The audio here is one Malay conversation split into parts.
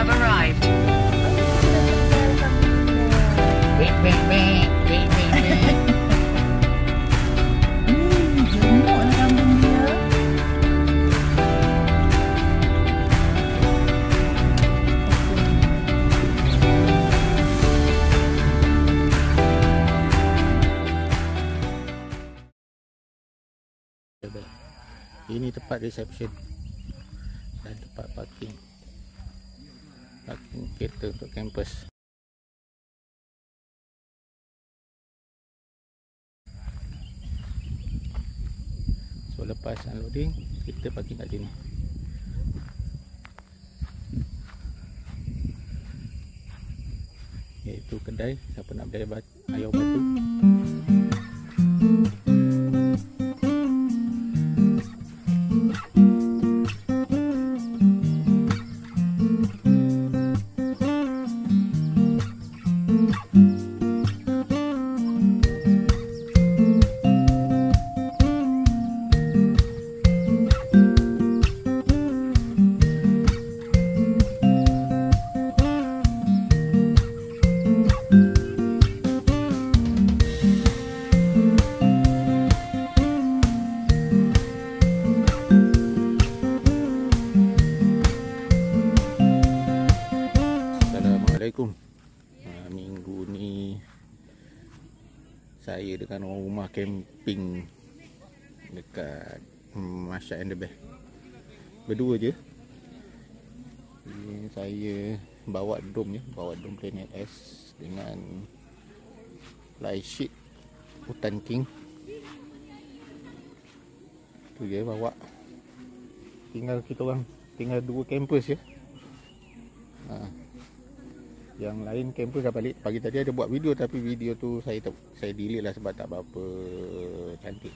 have arrived. Bek, bek, bek. Bek, bek, bek. Gemuk lah kambing dia. Ini tempat reception dan tempat parking kereta untuk kampus. So lepas unloading kita parking kat sini. Iaitu kedai siapa nak beli ayam batu. Minggu ni saya dengan orang rumah camping dekat Masjid and the Best. Berdua je. Ini saya bawa dom je, bawa dom Planet S dengan fly sheet Hutan King. Tu je bawa. Tinggal kita orang, tinggal 2 kampus je. Yang lain kampus dah balik. Pagi tadi ada buat video tapi video tu saya delete lah sebab tak berapa cantik.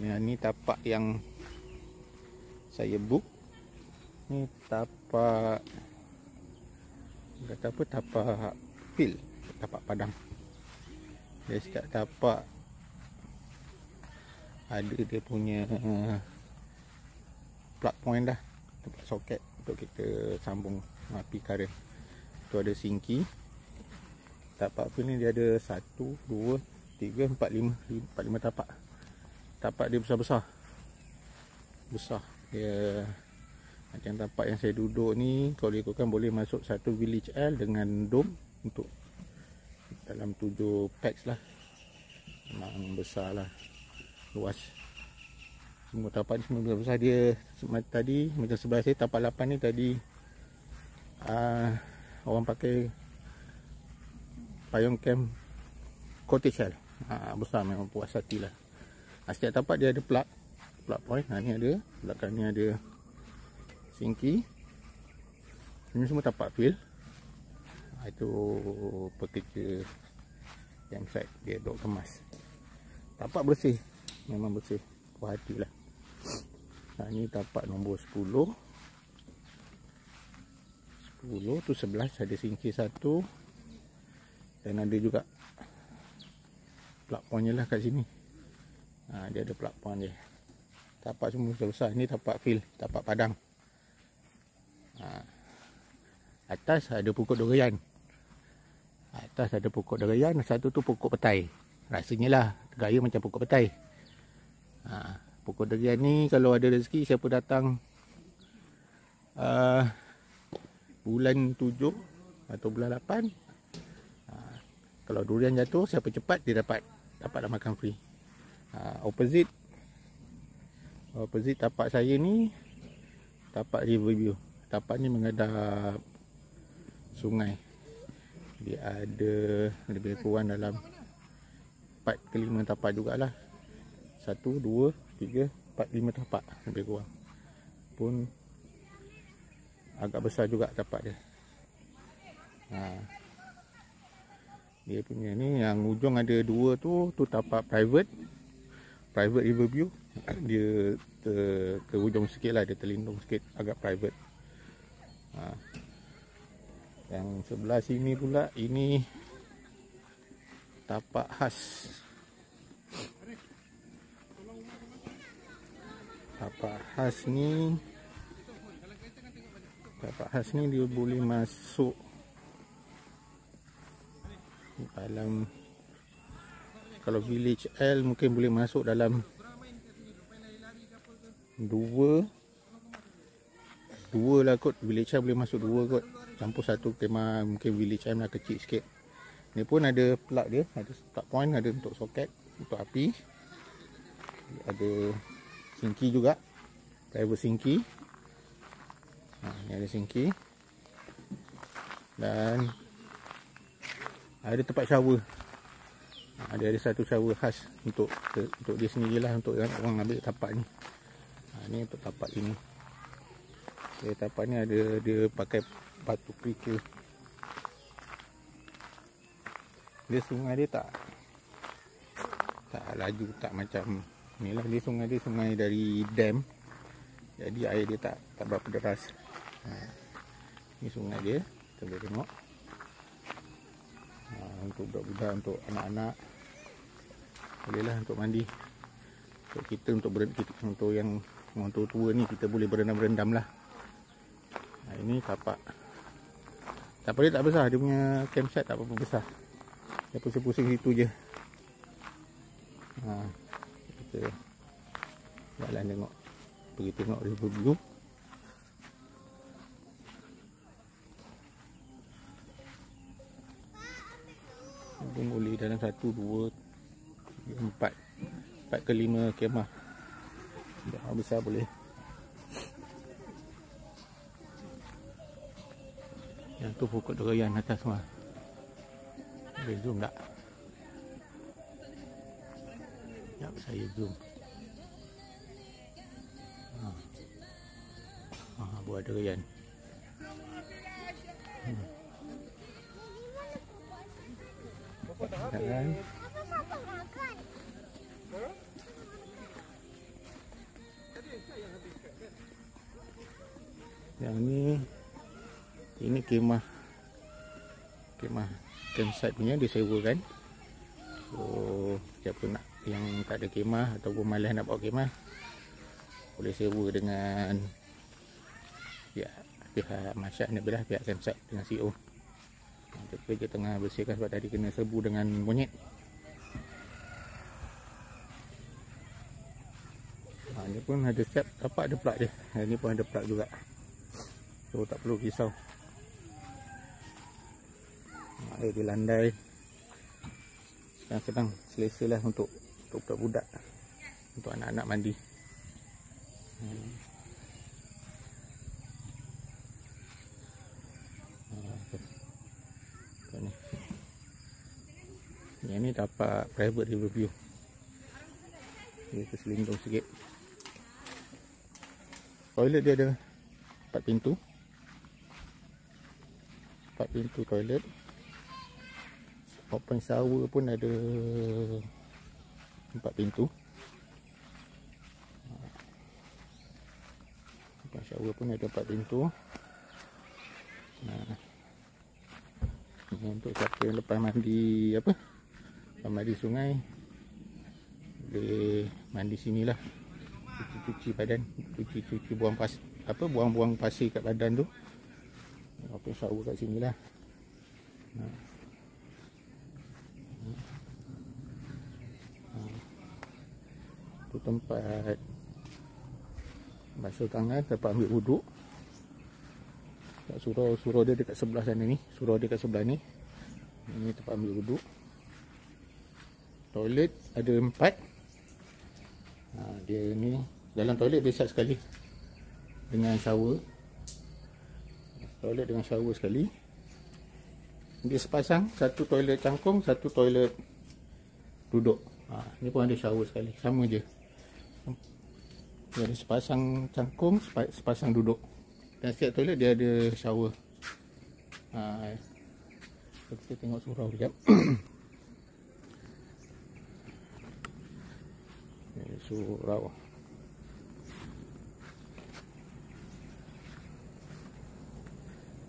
Ni tapak yang saya book. Ni tapak kata apa, tapak field, tapak padang. Dia setiap tapak ada dia punya plug point dah, tempat soket untuk kita sambung api current. Tu ada sinki. Tapak apa ni dia ada 1, 2, 3, 4, 5 tapak. Tapak dia besar-besar. Besar. Dia macam tapak yang saya duduk ni, kalau ikutkan boleh masuk satu village L dengan dom untuk dalam 7 packs lah. Memang besar lah. Luas. Semua tapak ni semua besar. Dia tadi macam sebelah saya tapak 8 ni tadi orang pakai payung camp cottage shell. Besar, memang puas hati lah. Setiap tapak dia ada plug point. Ni ada, belakang ni ada sinki. Ini semua tapak field. Itu pekerja campsite, dia duk kemas. Tapak bersih, memang bersih, puas hati lah. Ni tapak nombor 10 tu 11, ada sinki 1 dan ada juga plug point je lah kat sini. Dia ada plug point je. Tapak semua besar. Ni tapak field, tapak padang. Atas ada pokok durian. Satu tu pokok petai. Rasanya lah gaya macam pokok petai. Pokok durian ni kalau ada rezeki, siapa datang bulan 7 atau bulan 8, kalau durian jatuh, siapa cepat dia dapatlah makan free. Opposite tapak saya ni tapak Riverview. Tapak ni menghadap sungai. Dia ada lebih kurang dalam 4 ke 5 tapak jugalah. 1, 2, 3, 4, 5 tapak lebih kurang. Pun agak besar juga tapak dia. Dia punya ni yang ujung ada 2 tu tapak private Riverview. Dia ke ujung sikit lah, dia terlindung sikit, agak private. Yang sebelah sini pula, ini tapak khas. Tapak khas ni Tapak khas ni dia boleh masuk dalam, kalau village L mungkin boleh masuk dalam dua lah kot. Village L boleh masuk 2 kot, campur satu kemah. Mungkin village M lah kecil sikit. Ni pun ada plug dia, ada start point, ada untuk soket, untuk api. Ada sinki juga, private sinki. Ni ada sinki. Dan ada tempat shower. Dia ada satu shower khas untuk dia sendirilah, untuk orang ambil tapak ni. Ni untuk tapak ini. Tapak ni ada dia pakai batu kerikil. Dia sungai dia tak laju, tak macam ni lah. Dia sungai dari dam. Jadi air dia tak berapa deras. Ni sungai dia, kita boleh tengok. Untuk budak-budak, untuk anak-anak, bolehlah untuk mandi. Untuk kita, untuk yang orang tua ni, kita boleh berendam-berendam lah. Ini tapak. Tapak dia tak besar, dia punya campsite tak apa besar. Dia pusing-pusing situ je. Kita jalan tengok, pergi tengok river view. Pun boleh dalam 1, 2, 3, 4 ke 5 kemah. Dah besar boleh. Yang tu pokok durian atas semua. Boleh zoom tak? Sekejap saya zoom. Buah durian. Kan? Yang ini kemah campsite punya, disewakan. So siapa nak yang tak ada kemah ataupun malas nak bawa kemah, boleh sewa dengan pihak masyarakat ni, pihak campsite dengan CEO. Kita tengah bersihkan sebab tadi kena serbu dengan monyet. Ni pun ada step, tapak ada plug dia. Ni pun ada plug juga, so tak perlu risau. Air di landai, senang-senang, selesa lah untuk budak-budak, untuk anak-anak mandi. Yang ni tapak private river view. Dia terselindung sikit. Toilet dia ada 4 pintu. 4 pintu toilet. Open shower pun ada 4 pintu. Open shower pun ada 4 pintu. Ini untuk siapa yang lepas mandi mandi sungai, boleh mandi sinilah. Cuci badan, cuci buang pasir kat badan tu. Open shower kat sinilah. Tu tempat basuh tangan, tempat ambil wuduk. Surau dia dekat sebelah sana ni. Surau dia kat sebelah ni. Ini tempat ambil wuduk. Toilet ada 4. Dia ni dalam toilet besar sekali dengan shower. Toilet dengan shower sekali. Dia sepasang, satu toilet cangkung, satu toilet duduk. Ni pun ada shower sekali, sama je. Dia ada sepasang cangkung, sepasang duduk. Dan setiap toilet dia ada shower. Kita tengok surau sekejap. Surau.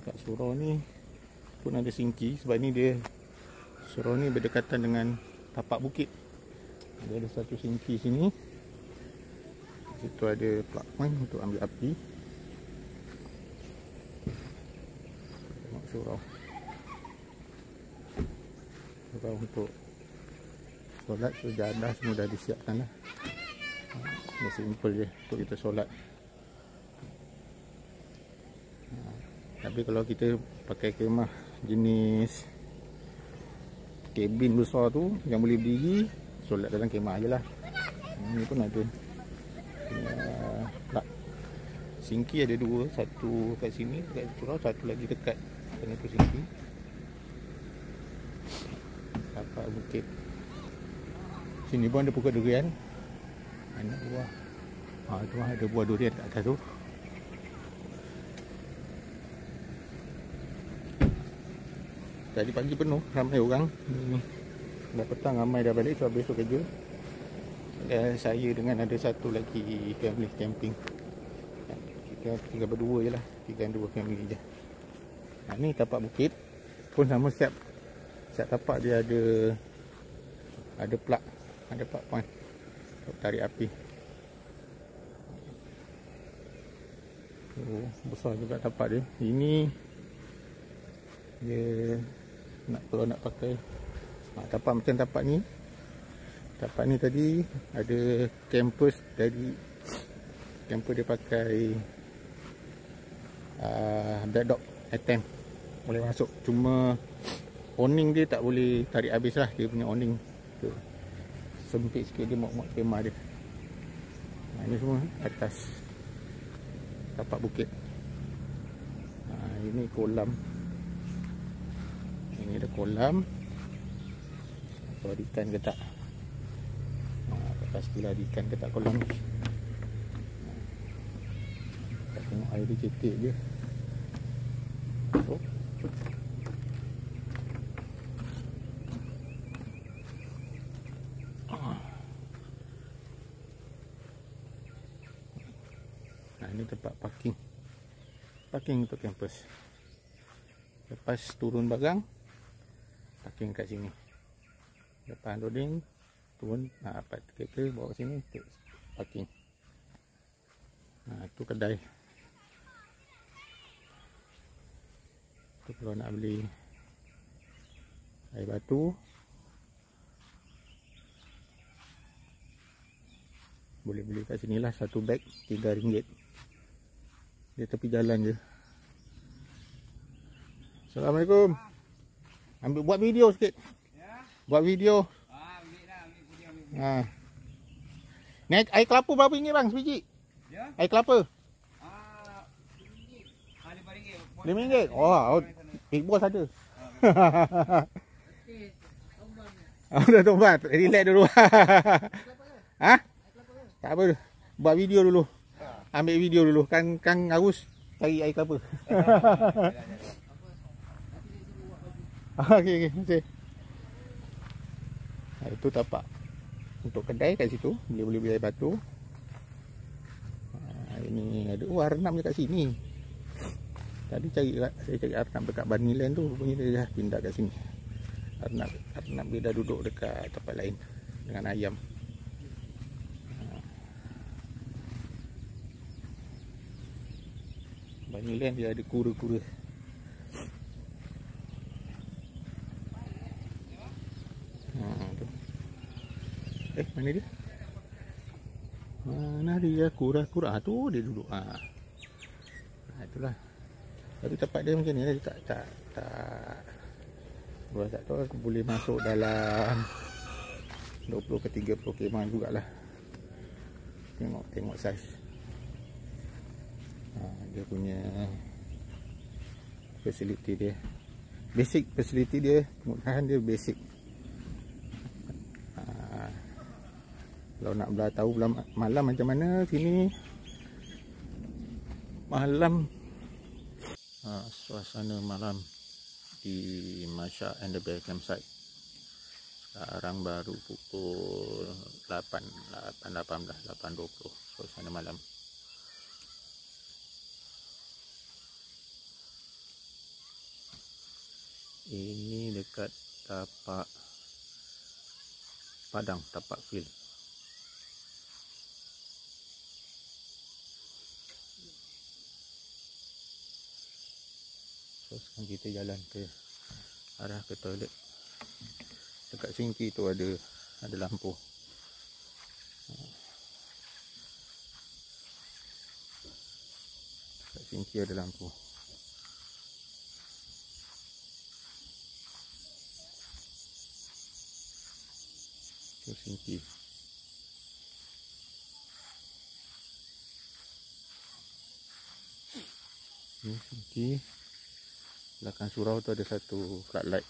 Kat surau ni pun ada sinki, sebab ni surau ni berdekatan dengan tapak bukit. Dia ada satu sinki sini. Situ ada plug point untuk ambil api. surau untuk solat. Sejadah semua dah disiapkan lah. Dia simple je untuk kita solat. Tapi kalau kita pakai kemah jenis kabin besar tu yang boleh berdiri, solat dalam kemah je lah. Ni pun ada singki, ada dua, satu kat sini dekat surau, satu lagi dekat Penutup Singki. Tapak bukit. Sini pun ada pokok durian. Anak buah. Tu ada buah durian kat atas tu. Tadi pagi penuh, ramai orang. Dah petang ramai dah balik sebab besok kerja. Saya dengan ada satu lagi family camping. Kita tinggal berdua je lah. Tinggal dua family je. Ni tapak bukit pun sama, siap tapak dia ada plug, ada plug point untuk tarik api. Besar juga tapak dia. Ini dia kalau nak pakai tapak macam tapak ni. Tapak ni tadi ada campus, dari camper dia pakai black dog attempt, boleh masuk. Cuma awning dia tak boleh tarik habis lah. Dia punya awning tu sempit sikit, dia muat kemah dia. Ini semua atas tapak bukit. Ini kolam. Ini ada kolam. Kalau ada ikan ke tak, pastilah ada ikan ke tak kolam ni. Kita tengok air dia cetek je. Ini tempat parking untuk kampus. Lepas turun barang, parking kat sini. Lepas loading, turun, kereta bawa sini, parking. Tu kedai. Tu kalau nak beli air batu, boleh beli kat sini lah. Satu beg RM3. Dia tepi jalan je. Assalamualaikum. Buat video sikit. Buat video. Ni air kelapa berapa ringgit bang sebiji? Air kelapa? RM5. Oh, Big Boss ada. Dah tobat. Relax dulu. Tak apa. Buat video dulu. Ambil video dulu. Kan harus cari air kelapa. Okey. Itu tapak untuk kedai kat situ. Boleh beli air batu. Ini ada Arnab je kat sini. Tadi saya cari Arnab dekat Baniland tu. Rupanya dia dah pindah kat sini. Arnab dia dah duduk dekat tempat lain dengan ayam. Baniland dia ada kura-kura. Mana dia? Mana dia? Kura-kura tu dia duduk. Itulah. Tapi tempat dia macam ni lah. Dia tak gua tak tahu, boleh masuk dalam 20 ke 30 kemah jugalah. Tengok saiz. Dia punya facility dia, basic facility dia, kemudahan dia basic. Kalau nak tahu malam macam mana sini, malam suasana malam di Masha and the Bear Campsite. Sekarang baru pukul 8.20 suasana malam. Ini dekat tapak padang, tapak field. So sekarang kita jalan ke arah ke toilet. Dekat sinki tu ada lampu. Dekat sinki ada lampu. Tu sinki. Ni sinki. Belakang surau tu ada satu floodlight.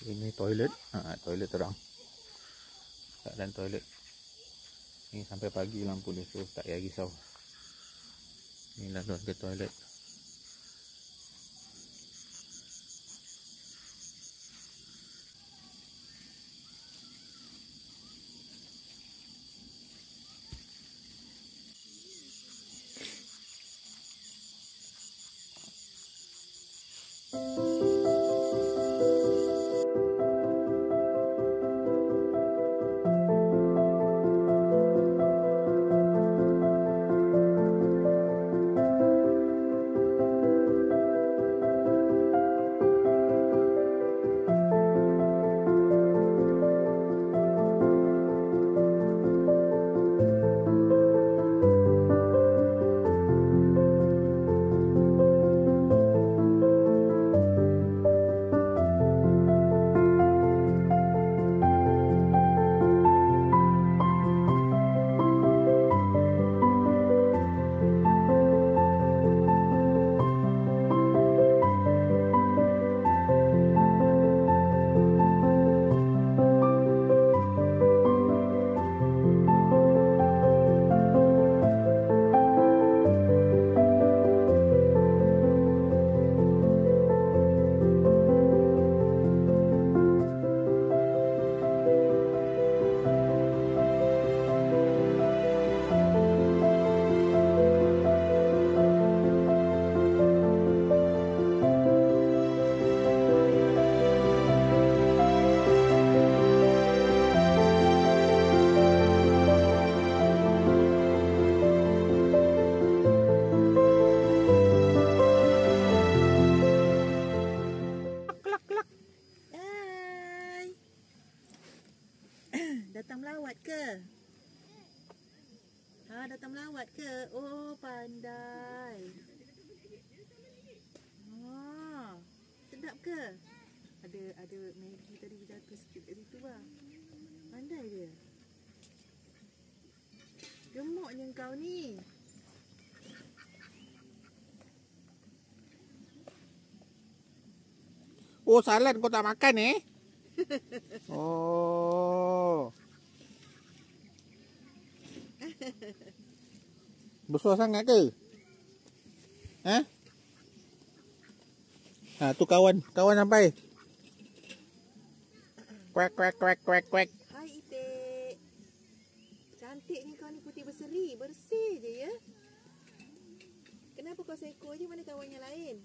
Ini toilet. Toilet terang. Keadaan toilet ni sampai pagi lampu dia, so tak payah risau. Ni laluan ke toilet. Datang melawat ke? Datang melawat ke? Oh, pandai. Sedap ke? Ada Maggi tadi jatuh sikit kat situ bang. Pandai dia. Gemuknya kau ni. Oh, salad kau tak makan Oh. Besar sangat ke? Tu kawan sampai. Kuek. Hai Itik. Cantiknya kau ni, putih berseri. Bersih je ya. Kenapa kau seekor je, mana kawan yang lain?